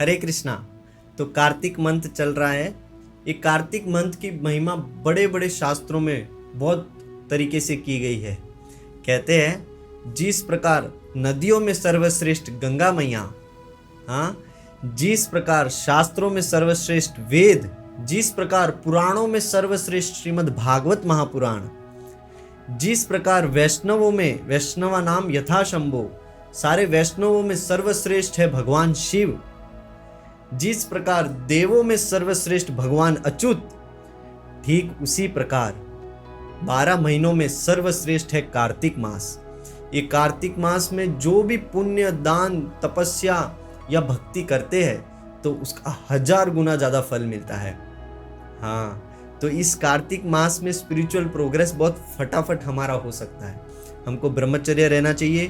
हरे कृष्णा। तो कार्तिक मंथ चल रहा है। ये कार्तिक मंथ की महिमा बड़े बड़े शास्त्रों में बहुत तरीके से की गई है। कहते हैं जिस प्रकार नदियों में सर्वश्रेष्ठ गंगा मैया, हाँ, जिस प्रकार शास्त्रों में सर्वश्रेष्ठ वेद, जिस प्रकार पुराणों में सर्वश्रेष्ठ श्रीमद् भागवत महापुराण, जिस प्रकार वैष्णवों में वैष्णवा नाम यथा शंभो, सारे वैष्णवों में सर्वश्रेष्ठ है भगवान शिव, जिस प्रकार देवों में सर्वश्रेष्ठ भगवान अच्युत, ठीक उसी प्रकार 12 महीनों में सर्वश्रेष्ठ है कार्तिक मास। ये कार्तिक मास में जो भी पुण्य, दान, तपस्या या भक्ति करते हैं तो उसका 1000 गुना ज़्यादा फल मिलता है। हाँ, तो इस कार्तिक मास में स्पिरिचुअल प्रोग्रेस बहुत फटाफट हमारा हो सकता है। हमको ब्रह्मचर्य रहना चाहिए,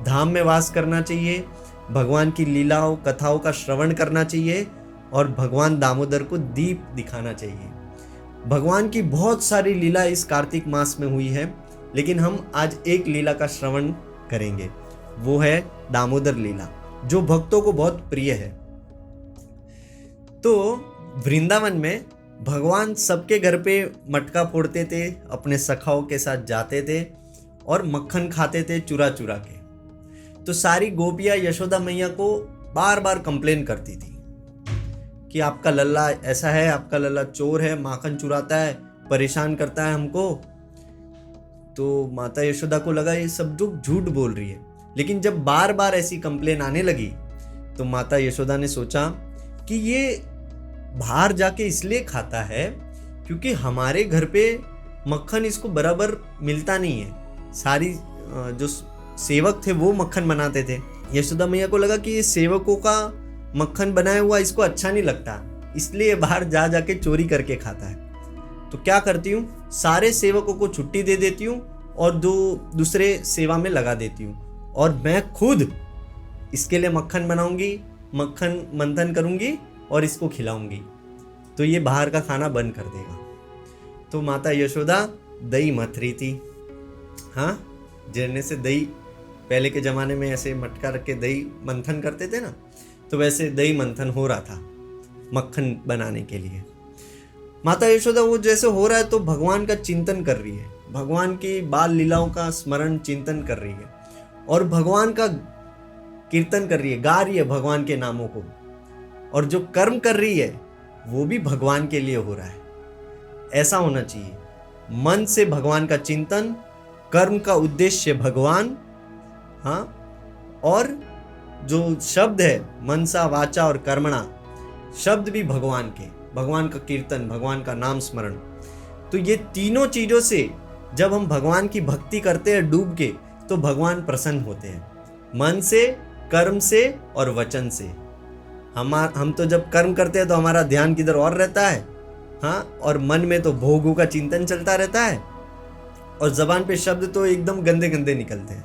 धाम में वास करना चाहिए, भगवान की लीलाओं कथाओं का श्रवण करना चाहिए और भगवान दामोदर को दीप दिखाना चाहिए। भगवान की बहुत सारी लीला इस कार्तिक मास में हुई है, लेकिन हम आज एक लीला का श्रवण करेंगे, वो है दामोदर लीला, जो भक्तों को बहुत प्रिय है। तो वृंदावन में भगवान सबके घर पे मटका फोड़ते थे, अपने सखाओं के साथ जाते थे और मक्खन खाते थे चुरा चुरा के। तो सारी गोपियाँ यशोदा मैया को बार बार कंप्लेन करती थी कि आपका लल्ला ऐसा है, आपका लल्ला चोर है, माखन चुराता है, परेशान करता है हमको। तो माता यशोदा को लगा ये सब जो झूठ बोल रही है, लेकिन जब बार बार ऐसी कंप्लेन आने लगी तो माता यशोदा ने सोचा कि ये बाहर जाके इसलिए खाता है क्योंकि हमारे घर पे मक्खन इसको बराबर मिलता नहीं है। सारी जो सेवक थे वो मक्खन बनाते थे। यशोदा मैया को लगा कि ये सेवकों का मक्खन बनाया हुआ इसको अच्छा नहीं लगता, इसलिए बाहर जा जाके चोरी करके खाता है। तो क्या करती हूँ, सारे सेवकों को छुट्टी दे देती हूँ और दूसरे सेवा में लगा देती हूँ और मैं खुद इसके लिए मक्खन बनाऊंगी, मक्खन मंथन करूंगी और इसको खिलाऊंगी, तो ये बाहर का खाना बंद कर देगा। तो माता यशोदा दही मथ रही थी। हाँ, जरने से दही, पहले के ज़माने में ऐसे मटका रख के दही मंथन करते थे ना, तो वैसे दही मंथन हो रहा था मक्खन बनाने के लिए। माता यशोदा वो जैसे हो रहा है तो भगवान का चिंतन कर रही है, भगवान की बाल लीलाओं का स्मरण चिंतन कर रही है और भगवान का कीर्तन कर रही है, गा रही है भगवान के नामों को, और जो कर्म कर रही है वो भी भगवान के लिए हो रहा है। ऐसा होना चाहिए, मन से भगवान का चिंतन, कर्म का उद्देश्य भगवान, हाँ, और जो शब्द है मनसा वाचा और कर्मणा, शब्द भी भगवान के, भगवान का कीर्तन, भगवान का नाम स्मरण। तो ये तीनों चीजों से जब हम भगवान की भक्ति करते हैं डूब के, तो भगवान प्रसन्न होते हैं, मन से, कर्म से और वचन से। हम तो जब कर्म करते हैं तो हमारा ध्यान किधर और रहता है, हाँ, और मन में तो भोगों का चिंतन चलता रहता है और जबान पे शब्द तो एकदम गंदे गंदे निकलते हैं,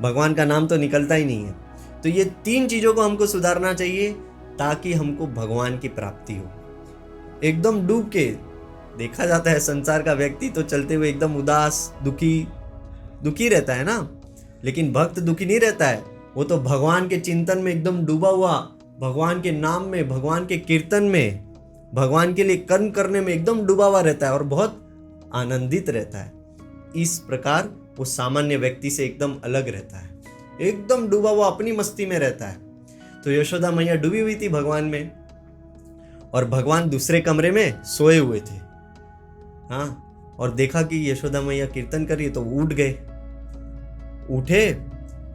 भगवान का नाम तो निकलता ही नहीं है। तो ये 3 चीजों को हमको सुधारना चाहिए ताकि हमको भगवान की प्राप्ति हो। एकदम डूब के देखा जाता है संसार का व्यक्ति तो चलते हुए एकदम उदास, दुखी रहता है ना, लेकिन भक्त दुखी नहीं रहता है, वो तो भगवान के चिंतन में एकदम डूबा हुआ, भगवान के नाम में, भगवान के कीर्तन में, भगवान के लिए कर्म करने में एकदम डूबा हुआ रहता है और बहुत आनंदित रहता है। इस प्रकार वो सामान्य व्यक्ति से एकदम अलग रहता है, एकदम डूबा हुआ अपनी मस्ती में रहता है। तो यशोदा मैया डूबी हुई थी भगवान में और भगवान दूसरे कमरे में सोए हुए थे। हाँ, और देखा कि यशोदा मैया कीर्तन कर रही है तो उठ गए, उठे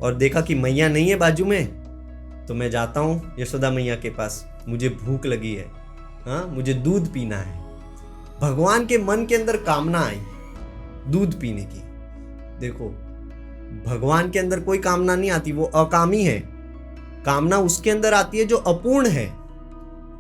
और देखा कि मैया नहीं है बाजू में, तो मैं जाता हूँ यशोदा मैया के पास, मुझे भूख लगी है, हाँ, मुझे दूध पीना है। भगवान के मन के अंदर कामना आई दूध पीने की। देखो, भगवान के अंदर कोई कामना नहीं आती, वो अकामी है। कामना उसके अंदर आती है जो अपूर्ण है,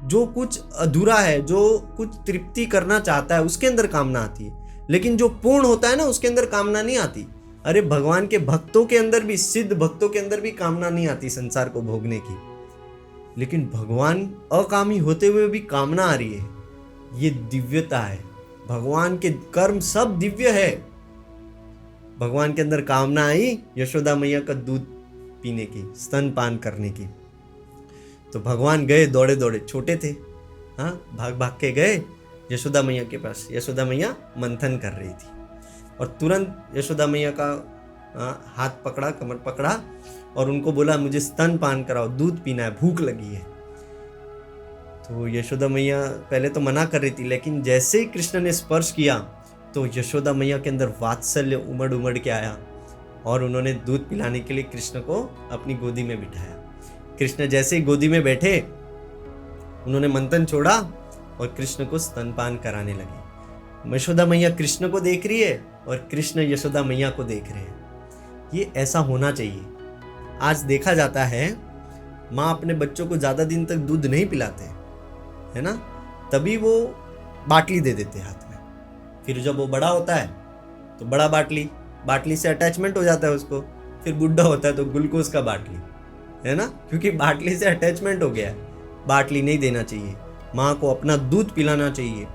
जो कुछ अधूरा है, जो कुछ तृप्ति करना चाहता है, उसके अंदर कामना आती है। लेकिन जो पूर्ण होता है ना, उसके अंदर कामना नहीं आती। अरे भगवान के भक्तों के अंदर भी, सिद्ध भक्तों के अंदर भी कामना नहीं आती संसार को भोगने की, लेकिन भगवान अकामी होते हुए भी कामना आ रही है। ये दिव्यता है, भगवान के कर्म सब दिव्य है। भगवान के अंदर कामना आई यशोदा मैया का दूध पीने की, स्तनपान करने की। तो भगवान गए दौड़े दौड़े, छोटे थे, हाँ, भाग भाग के गए यशोदा मैया के पास। यशोदा मैया मंथन कर रही थी और तुरंत यशोदा मैया का हाथ पकड़ा, कमर पकड़ा और उनको बोला मुझे स्तन पान कराओ, दूध पीना है, भूख लगी है। तो यशोदा मैया पहले तो मना कर रही थी, लेकिन जैसे ही कृष्ण ने स्पर्श किया तो यशोदा मैया के अंदर वात्सल्य उमड़ उमड़ के आया और उन्होंने दूध पिलाने के लिए कृष्ण को अपनी गोदी में बिठाया। कृष्ण जैसे ही गोदी में बैठे, उन्होंने मंथन छोड़ा और कृष्ण को स्तनपान कराने लगे। यशोदा मैया कृष्ण को देख रही है और कृष्ण यशोदा मैया को देख रहे हैं। ये ऐसा होना चाहिए। आज देखा जाता है माँ अपने बच्चों को ज़्यादा दिन तक दूध नहीं पिलाते, है ना, तभी वो बाटली दे देते हाथ में। फिर जब वो बड़ा होता है तो बड़ा बाटली से अटैचमेंट हो जाता है उसको। फिर बुढ़ा होता है तो ग्लूकोज का बाटली, है ना, क्योंकि बाटली से अटैचमेंट हो गया है। बाटली नहीं देना चाहिए, माँ को अपना दूध पिलाना चाहिए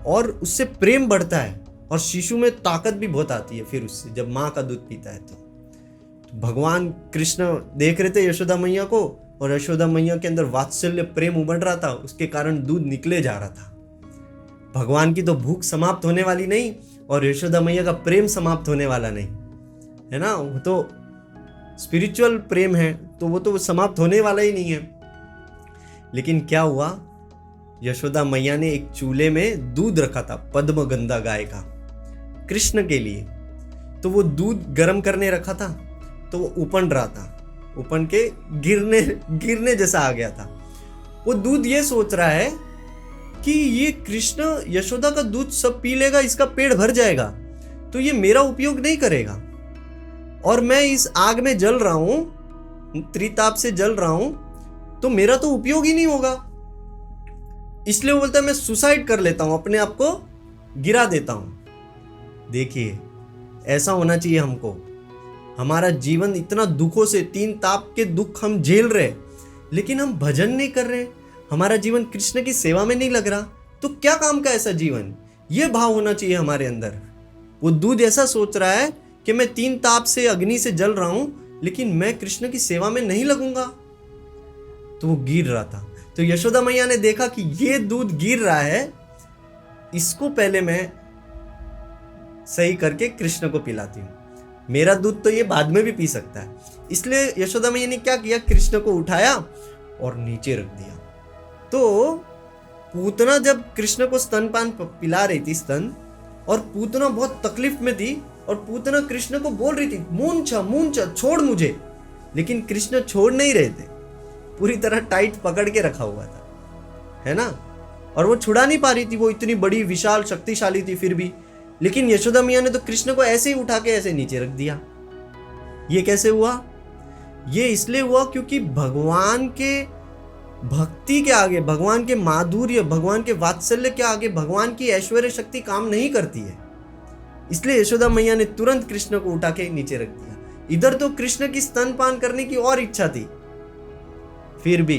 और उससे प्रेम बढ़ता है और शिशु में ताकत भी बहुत आती है फिर उससे, जब माँ का दूध पीता है तो भगवान कृष्ण देख रहे थे यशोदा मैया को और यशोदा मैया के अंदर वात्सल्य प्रेम उमड़ रहा था, उसके कारण दूध निकले जा रहा था। भगवान की तो भूख समाप्त होने वाली नहीं और यशोदा मैया का प्रेम समाप्त होने वाला नहीं, है ना। वो तो स्पिरिचुअल प्रेम है तो वो तो समाप्त होने वाला ही नहीं है। लेकिन क्या हुआ, यशोदा मैया ने एक चूल्हे में दूध रखा था, पद्मगंधा गाय का, कृष्ण के लिए। तो वो दूध गर्म करने रखा था तो वो उपन रहा था, उपन के गिरने जैसा आ गया था। वो दूध ये सोच रहा है कि ये कृष्ण यशोदा का दूध सब पी लेगा, इसका पेट भर जाएगा, तो ये मेरा उपयोग नहीं करेगा और मैं इस आग में जल रहा हूं, त्रिताप से जल रहा हूं, तो मेरा तो उपयोग ही नहीं होगा। इसलिए वो बोलता है मैं सुसाइड कर लेता हूं, अपने आप को गिरा देता हूं। देखिए, ऐसा होना चाहिए हमको। हमारा जीवन इतना दुखों से, 3 ताप के दुख हम झेल रहे, लेकिन हम भजन नहीं कर रहे, हमारा जीवन कृष्ण की सेवा में नहीं लग रहा, तो क्या काम का ऐसा जीवन। ये भाव होना चाहिए हमारे अंदर। वो दूध ऐसा सोच रहा है कि मैं 3 ताप से, अग्नि से जल रहा हूं, लेकिन मैं कृष्ण की सेवा में नहीं लगूंगा, तो वो गिर रहा था। तो यशोदा मैया ने देखा कि ये दूध गिर रहा है, इसको पहले मैं सही करके कृष्ण को पिलाती हूँ, मेरा दूध तो ये बाद में भी पी सकता है। इसलिए यशोदा मैया ने क्या किया, कृष्ण को उठाया और नीचे रख दिया। तो पूतना जब कृष्ण को स्तनपान पिला रही थी, स्तन, और पूतना बहुत तकलीफ में थी और पूतना कृष्ण को बोल रही थी मूंछा छोड़ मुझे, लेकिन कृष्ण छोड़ नहीं रहे थे, पूरी तरह टाइट पकड़ के रखा हुआ था, है ना, और वो छुड़ा नहीं पा रही थी। वो इतनी बड़ी विशाल शक्तिशाली थी फिर भी। लेकिन यशोदा मैया ने तो कृष्ण को ऐसे ही उठा के ऐसे नीचे रख दिया। ये कैसे हुआ? ये इसलिए हुआ क्योंकि भगवान के भक्ति के आगे, भगवान के माधुर्य, भगवान के वात्सल्य के आगे भगवान की ऐश्वर्य शक्ति काम नहीं करती है। इसलिए यशोदा मैया ने तुरंत कृष्ण को उठा के नीचे रख दिया। इधर तो कृष्ण की स्तनपान करने की और इच्छा थी फिर भी,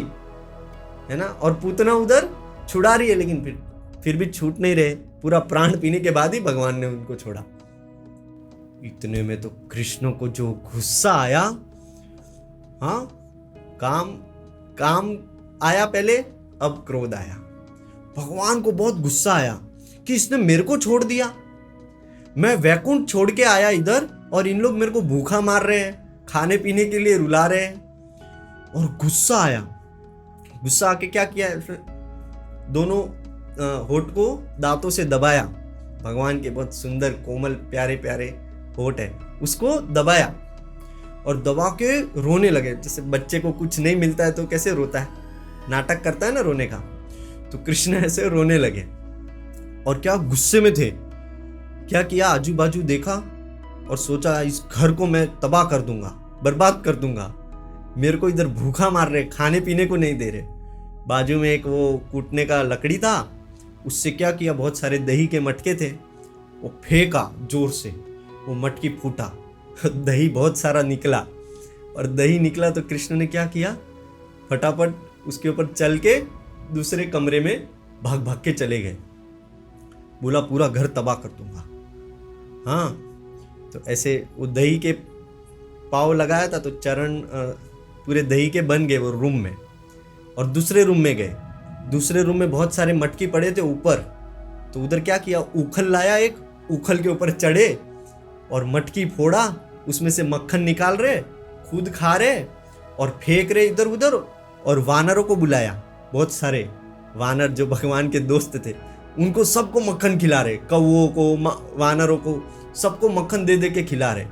है ना, और पूतना उधर छुड़ा रही है, लेकिन फिर भी छूट नहीं रहे। पूरा प्राण पीने के बाद ही भगवान ने उनको छोड़ा। इतने में तो कृष्ण को जो गुस्सा आया, हाँ, काम आया पहले, अब क्रोध आया। भगवान को बहुत गुस्सा आया कि इसने मेरे को छोड़ दिया, मैं वैकुंठ छोड़ के आया इधर और इन लोग मेरे को भूखा मार रहे हैं, खाने पीने के लिए रुला रहे हैं। और गुस्सा आया। गुस्सा आके क्या किया, दोनों होठ को दांतों से दबाया। भगवान के बहुत सुंदर कोमल प्यारे प्यारे होठ है, उसको दबाया और दबा के रोने लगे। जैसे बच्चे को कुछ नहीं मिलता है तो कैसे रोता है, नाटक करता है ना रोने का, तो कृष्ण ऐसे रोने लगे। और क्या गुस्से में थे, क्या किया, आजू बाजू देखा और सोचा इस घर को मैं तबाह कर दूंगा, बर्बाद कर दूंगा, मेरे को इधर भूखा मार रहे, खाने पीने को नहीं दे रहे। बाजू में एक वो कूटने का लकड़ी था, उससे क्या किया, बहुत सारे दही के मटके थे, वो फेंका जोर से, वो मटकी फूटा, दही बहुत सारा निकला। और दही निकला तो कृष्ण ने क्या किया, फटाफट उसके ऊपर चल के दूसरे कमरे में भाग भाग के चले गए। बोला पूरा घर तबाह कर दूंगा। हाँ, तो ऐसे वो दही के पाव लगाया था तो चरण पूरे दही के बन गए वो रूम में। और दूसरे रूम में गए। दूसरे रूम में बहुत सारे मटकी पड़े थे ऊपर, तो उधर क्या किया, उखल लाया, एक उखल के ऊपर चढ़े और मटकी फोड़ा, उसमें से मक्खन निकाल रहे, खुद खा रहे और फेंक रहे इधर उधर। और वानरों को बुलाया, बहुत सारे वानर जो भगवान के दोस्त थे उनको सबको मक्खन खिला रहे, कौओं को, वानरों को, सबको मक्खन दे दे के खिला रहे,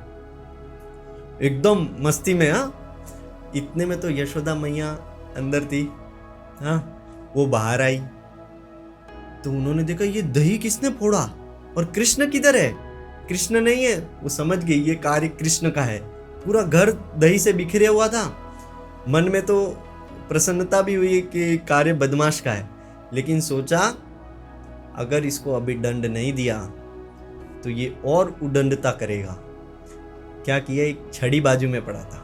एकदम मस्ती में। हाँ, इतने में तो यशोदा मैया अंदर थी। हाँ, वो बाहर आई तो उन्होंने देखा ये दही किसने फोड़ा और कृष्ण किधर है। कृष्ण नहीं है, वो समझ गई ये कार्य कृष्ण का है। पूरा घर दही से बिखरे हुआ था। मन में तो प्रसन्नता भी हुई कि कार्य बदमाश का है, लेकिन सोचा अगर इसको अभी दंड नहीं दिया तो ये और उदंडता करेगा। क्या किया, एक छड़ी बाजू में पड़ा था,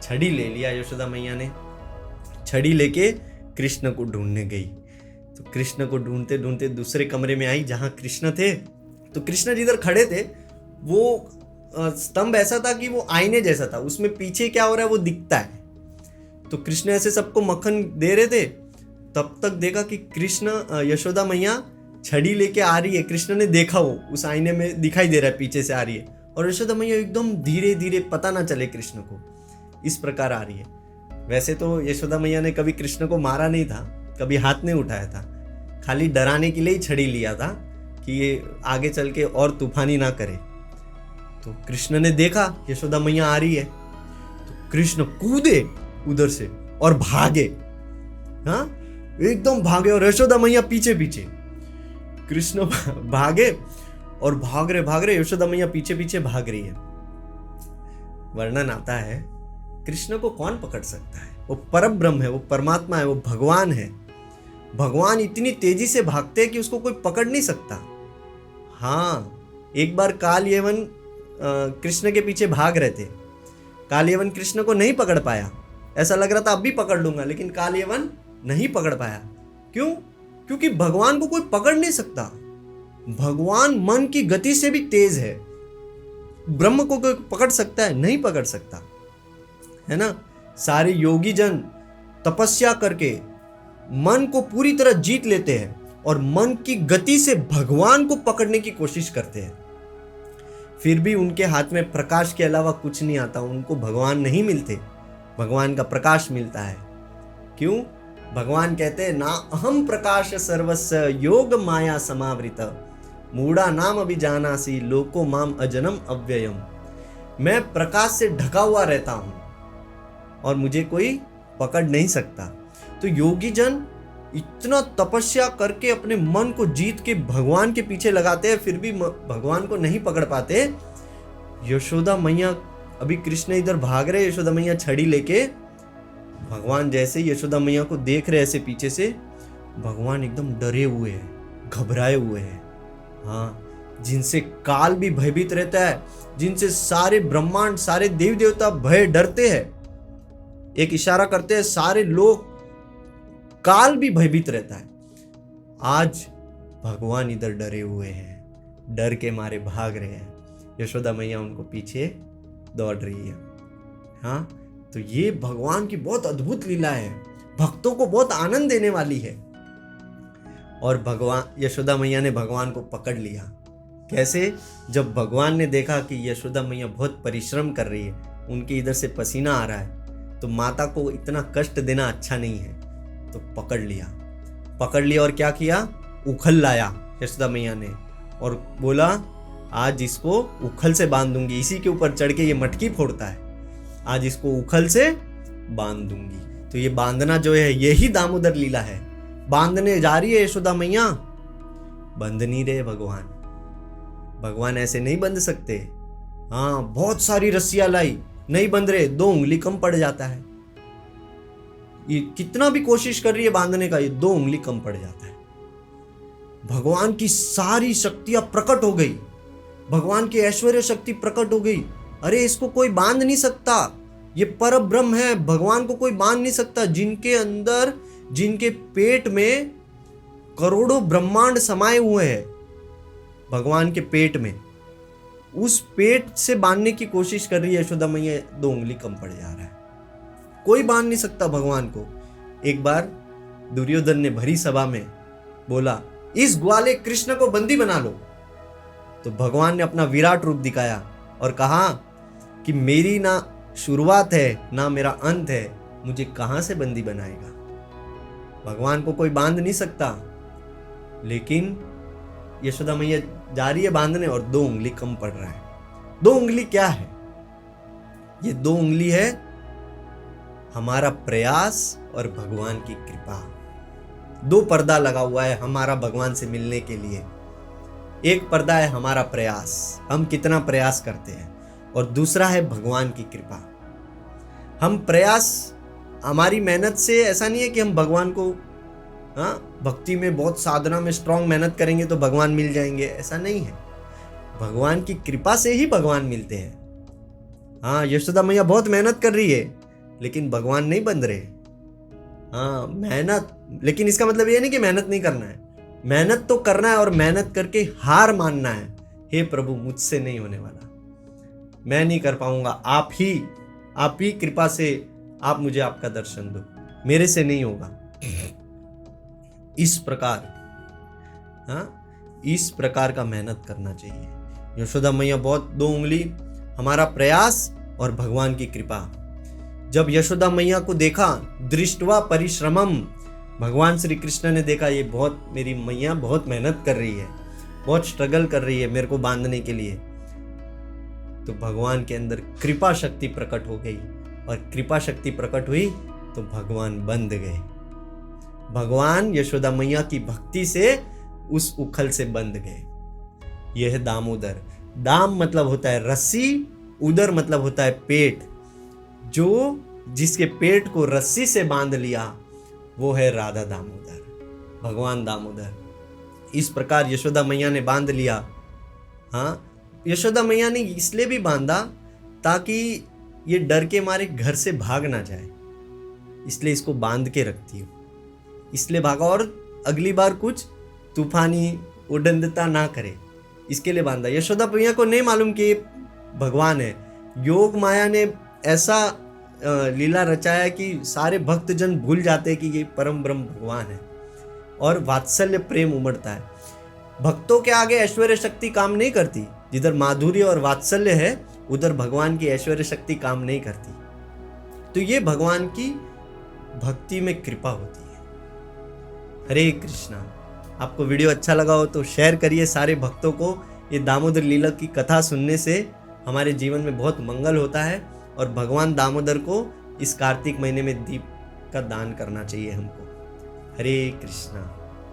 छड़ी ले लिया यशोदा मैया ने। छड़ी लेके कृष्ण को ढूंढने गई। तो कृष्ण को ढूंढते ढूंढते दूसरे कमरे में आई जहां कृष्ण थे। तो कृष्ण जिधर खड़े थे वो स्तंभ ऐसा था कि वो आईने जैसा था, उसमें पीछे क्या हो रहा है वो दिखता है। तो कृष्ण ऐसे सबको मक्खन दे रहे थे, तब तक देखा कि कृष्ण यशोदा मैया छड़ी लेके आ रही है। कृष्ण ने देखा, वो उस आईने में दिखाई दे रहा है पीछे से आ रही है, और यशोदा मैया एकदम धीरे धीरे, पता ना चले कृष्ण को, इस प्रकार आ रही है। वैसे तो यशोदा मैया ने कभी कृष्ण को मारा नहीं था, कभी हाथ नहीं उठाया था, खाली डराने के लिए ही छड़ी लिया था कि ये आगे चल के और तूफानी ना करे। तो कृष्ण ने देखा यशोदा मैया आ रही है तो कृष्ण कूदे उधर से और भागे। हाँ, एकदम भागे और यशोदा मैया पीछे पीछे। कृष्ण भागे और भाग रहे यशोदा मैया पीछे पीछे भाग रही है। वर्णन आता है कृष्ण को कौन पकड़ सकता है, वो परम ब्रह्म है, वो परमात्मा है, वो भगवान है। भगवान इतनी तेजी से भागते हैं कि उसको कोई पकड़ नहीं सकता। हाँ, एक बार काल यवन कृष्ण के पीछे भाग रहे थे। काल यवन कृष्ण को नहीं पकड़ पाया, ऐसा लग रहा था अब भी पकड़ लूंगा, लेकिन काल यवन नहीं पकड़ पाया। क्यों? क्योंकि भगवान को कोई पकड़ नहीं सकता। भगवान मन की गति से भी तेज है। ब्रह्म को कोई पकड़ सकता है? नहीं पकड़ सकता, है ना। सारे योगी जन तपस्या करके मन को पूरी तरह जीत लेते हैं और मन की गति से भगवान को पकड़ने की कोशिश करते हैं। फिर भी उनके हाथ में प्रकाश के अलावा कुछ नहीं आता, उनको भगवान नहीं मिलते, भगवान का प्रकाश मिलता है। क्यों? भगवान कहते हैं ना अहम प्रकाश सर्वस्य योग माया समावृत मूढ़ा नाम अभिजानासी लोको माम अजनम अव्ययम। मैं प्रकाश से ढका हुआ रहता हूं और मुझे कोई पकड़ नहीं सकता। तो योगी जन इतना तपस्या करके अपने मन को जीत के भगवान के पीछे लगाते हैं, फिर भी भगवान को नहीं पकड़ पाते। यशोदा मैया, अभी कृष्ण इधर भाग रहे, यशोदा मैया छड़ी लेके, भगवान जैसे यशोदा मैया को देख रहे ऐसे पीछे से, भगवान एकदम डरे हुए हैं, घबराए हुए हैं। हाँ, जिनसे काल भी भयभीत रहता है, जिनसे सारे ब्रह्मांड, सारे देवी देवता भय डरते हैं, एक इशारा करते हैं सारे लोग, काल भी भयभीत रहता है। आज भगवान इधर डरे हुए हैं, डर के मारे भाग रहे हैं। यशोदा मैया उनको पीछे दौड़ रही है। हाँ, तो ये भगवान की बहुत अद्भुत लीला है, भक्तों को बहुत आनंद देने वाली है। और भगवान, यशोदा मैया ने भगवान को पकड़ लिया। कैसे? जब भगवान ने देखा कि यशोदा मैया बहुत परिश्रम कर रही है, उनके इधर से पसीना आ रहा है, तो माता को इतना कष्ट देना अच्छा नहीं है, तो पकड़ लिया और क्या किया, उखल लाया यशोदा मैया ने और बोला आज इसको उखल से बांध दूंगी। इसी के ऊपर चढ़ के ये मटकी फोड़ता है, आज इसको उखल से बांध दूंगी। तो ये बांधना जो है यही दामोदर लीला है। बांधने जा रही है यशोदा मैया, बंध नहीं रहे भगवान ऐसे नहीं बंध सकते। हाँ, बहुत सारी रस्सियां लाई, नहीं बंध रहे, 2 उंगली कम पड़ जाता है। ये कितना भी कोशिश कर रही है बांधने का, ये 2 उंगली कम पड़ जाता है। भगवान की सारी शक्तियां प्रकट हो गई, भगवान की ऐश्वर्य शक्ति प्रकट हो गई। अरे इसको कोई बांध नहीं सकता, ये पर ब्रह्म है, भगवान को कोई बांध नहीं सकता। जिनके अंदर, जिनके पेट में करोड़ों ब्रह्मांड समाये हुए हैं, भगवान के पेट में, उस पेट से बांधने की कोशिश कर रही है यशोदा मैया, 2 उंगली कम पड़ जा रहा है। कोई बांध नहीं सकता भगवान को। एक बार दुर्योधन ने भरी सभा में बोला, इस ग्वाले कृष्ण को बंदी बना लो। तो भगवान ने अपना विराट रूप दिखाया और कहा कि मेरी ना शुरुआत है ना मेरा अंत है, मुझे कहां से बंदी बनाएगा। भगवान को कोई बांध नहीं सकता। लेकिन यशोदा मैया जा रही है बांधने और 2 उंगली कम पड़ रहा है। 2 उंगली क्या है? ये 2 उंगली है हमारा प्रयास और भगवान की कृपा। 2 पर्दा लगा हुआ है हमारा भगवान से मिलने के लिए। एक पर्दा है हमारा प्रयास, हम कितना प्रयास करते हैं, और दूसरा है भगवान की कृपा। हम प्रयास, हमारी मेहनत से ऐसा नहीं है कि हम भगवान को भक्ति में बहुत साधना में स्ट्रांग मेहनत करेंगे तो भगवान मिल जाएंगे, ऐसा नहीं है। भगवान की कृपा से ही भगवान मिलते हैं। यशोदा मैया बहुत मेहनत कर रही है लेकिन भगवान नहीं बन रहे। मेहनत, लेकिन इसका मतलब ये नहीं कि मेहनत नहीं करना है। मेहनत तो करना है और मेहनत करके हार मानना है। हे प्रभु, मुझसे नहीं होने वाला, मैं नहीं कर पाऊंगा, आप ही कृपा से आप मुझे आपका दर्शन दो, मेरे से नहीं होगा। इस प्रकार का मेहनत करना चाहिए। यशोदा मैया बहुत 2 उंगली हमारा प्रयास और भगवान की कृपा। जब यशोदा मैया को देखा, दृष्टवा परिश्रमम, भगवान श्री कृष्ण ने देखा ये मेरी मैया बहुत मेहनत कर रही है, बहुत स्ट्रगल कर रही है मेरे को बांधने के लिए, तो भगवान के अंदर कृपा शक्ति प्रकट हो गई। और कृपा शक्ति प्रकट हुई तो भगवान बंध गए। भगवान यशोदा मैया की भक्ति से उस उखल से बंध गए। यह है दामोदर। दाम मतलब होता है रस्सी, उदर मतलब होता है पेट। जो जिसके पेट को रस्सी से बांध लिया वो है राधा दामोदर, भगवान दामोदर। इस प्रकार यशोदा मैया ने बांध लिया। यशोदा मैया ने इसलिए भी बांधा ताकि ये डर के मारे घर से भाग ना जाए, इसलिए इसको बांध के रखती हूँ, इसलिए भागा। और अगली बार कुछ तूफानी उड़नदता ना करे, इसके लिए बांधा। यशोदा मैया को नहीं मालूम कि ये भगवान है। योग माया ने ऐसा लीला रचाया कि सारे भक्तजन भूल जाते कि ये परम ब्रह्म भगवान है और वात्सल्य प्रेम उमड़ता है। भक्तों के आगे ऐश्वर्य शक्ति काम नहीं करती। जिधर माधुर्य और वात्सल्य है उधर भगवान की ऐश्वर्य शक्ति काम नहीं करती। तो ये भगवान की भक्ति में कृपा होती है। हरे कृष्णा। आपको वीडियो अच्छा लगा हो तो शेयर करिए सारे भक्तों को। ये दामोदर लीला की कथा सुनने से हमारे जीवन में बहुत मंगल होता है और भगवान दामोदर को इस कार्तिक महीने में दीप का दान करना चाहिए हमको। हरे कृष्णा।